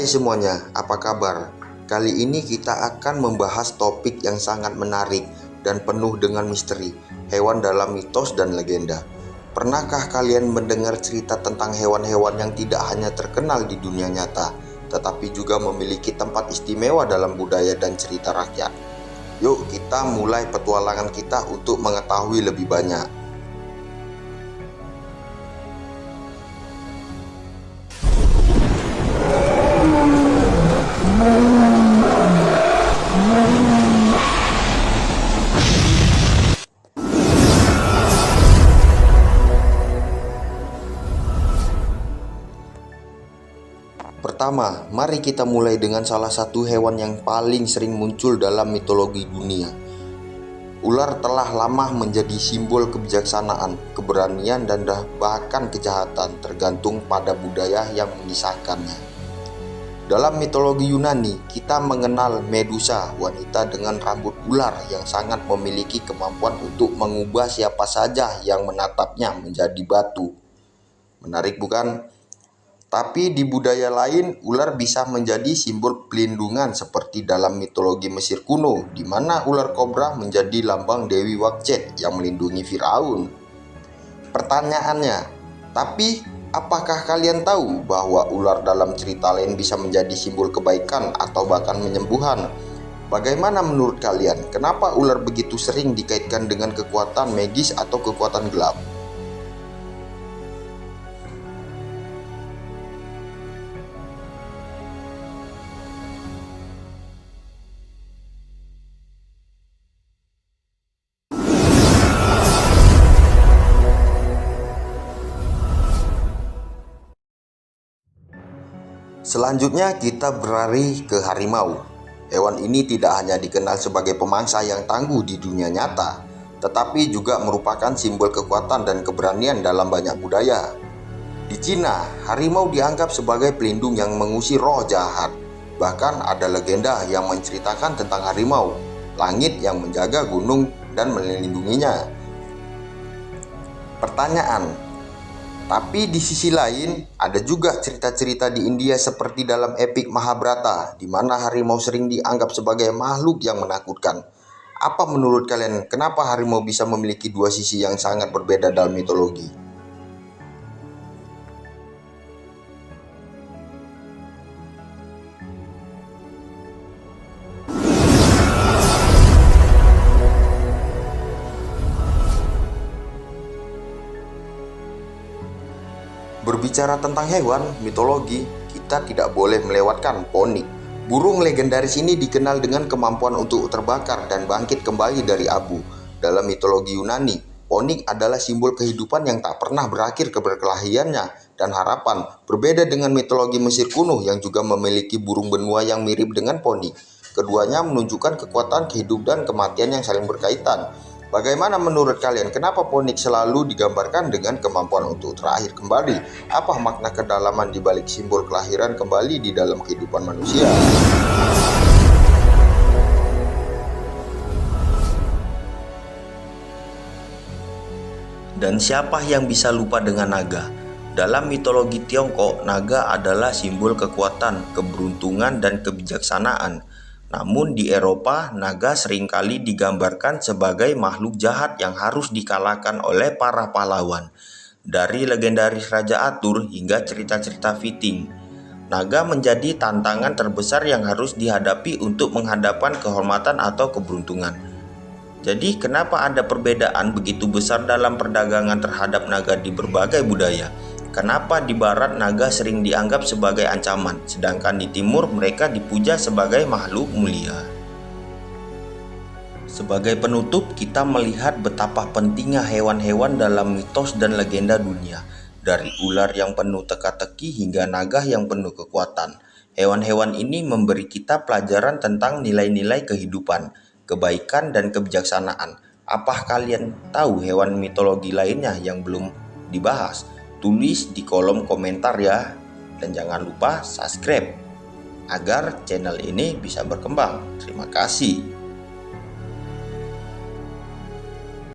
Hai semuanya, apa kabar? Kali ini kita akan membahas topik yang sangat menarik dan penuh dengan misteri, hewan dalam mitos dan legenda. Pernahkah kalian mendengar cerita tentang hewan-hewan yang tidak hanya terkenal di dunia nyata, tetapi juga memiliki tempat istimewa dalam budaya dan cerita rakyat? Yuk kita mulai petualangan kita untuk mengetahui lebih banyak. Pertama, mari kita mulai dengan salah satu hewan yang paling sering muncul dalam mitologi dunia. Ular telah lama menjadi simbol kebijaksanaan, keberanian, dan bahkan kejahatan, tergantung pada budaya yang mengisahkannya. Dalam mitologi Yunani, kita mengenal Medusa, wanita dengan rambut ular yang sangat memiliki kemampuan untuk mengubah siapa saja yang menatapnya menjadi batu. Menarik bukan? Tapi di budaya lain, ular bisa menjadi simbol pelindungan seperti dalam mitologi Mesir kuno, di mana ular kobra menjadi lambang Dewi Wakjet yang melindungi Firaun. Pertanyaannya, tapi apakah kalian tahu bahwa ular dalam cerita lain bisa menjadi simbol kebaikan atau bahkan penyembuhan? Bagaimana menurut kalian? Kenapa ular begitu sering dikaitkan dengan kekuatan magis atau kekuatan gelap? Selanjutnya kita berlari ke harimau. Hewan ini tidak hanya dikenal sebagai pemangsa yang tangguh di dunia nyata, tetapi juga merupakan simbol kekuatan dan keberanian dalam banyak budaya. Di Cina, harimau dianggap sebagai pelindung yang mengusir roh jahat. Bahkan ada legenda yang menceritakan tentang harimau, langit yang menjaga gunung dan melindunginya. Pertanyaan, tapi di sisi lain, ada juga cerita-cerita di India seperti dalam epik Mahabharata, di mana harimau sering dianggap sebagai makhluk yang menakutkan. Apa menurut kalian, kenapa harimau bisa memiliki dua sisi yang sangat berbeda dalam mitologi? Berbicara tentang hewan mitologi, kita tidak boleh melewatkan ponik. Burung legendaris ini dikenal dengan kemampuan untuk terbakar dan bangkit kembali dari abu. Dalam mitologi Yunani, ponik adalah simbol kehidupan yang tak pernah berakhir keberkelahiannya dan harapan. Berbeda dengan mitologi Mesir kuno yang juga memiliki burung benua yang mirip dengan ponik. Keduanya menunjukkan kekuatan hidup dan kematian yang saling berkaitan. Bagaimana menurut kalian? Kenapa ponik selalu digambarkan dengan kemampuan untuk terakhir kembali? Apa makna kedalaman di balik simbol kelahiran kembali di dalam kehidupan manusia? Dan siapa yang bisa lupa dengan naga? Dalam mitologi Tiongkok, naga adalah simbol kekuatan, keberuntungan, dan kebijaksanaan. Namun di Eropa, naga seringkali digambarkan sebagai makhluk jahat yang harus dikalahkan oleh para pahlawan. Dari legendaris Raja Arthur hingga cerita-cerita Viking, naga menjadi tantangan terbesar yang harus dihadapi untuk menghadapkan kehormatan atau keberuntungan. Jadi kenapa ada perbedaan begitu besar dalam perdagangan terhadap naga di berbagai budaya? Kenapa di barat naga sering dianggap sebagai ancaman, sedangkan di timur mereka dipuja sebagai makhluk mulia? Sebagai penutup, kita melihat betapa pentingnya hewan-hewan dalam mitos dan legenda dunia. Dari ular yang penuh teka-teki hingga naga yang penuh kekuatan. Hewan-hewan ini memberi kita pelajaran tentang nilai-nilai kehidupan, kebaikan, dan kebijaksanaan. Apa kalian tahu hewan mitologi lainnya yang belum dibahas? Tulis di kolom komentar ya. Dan jangan lupa subscribe agar channel ini bisa berkembang. Terima kasih.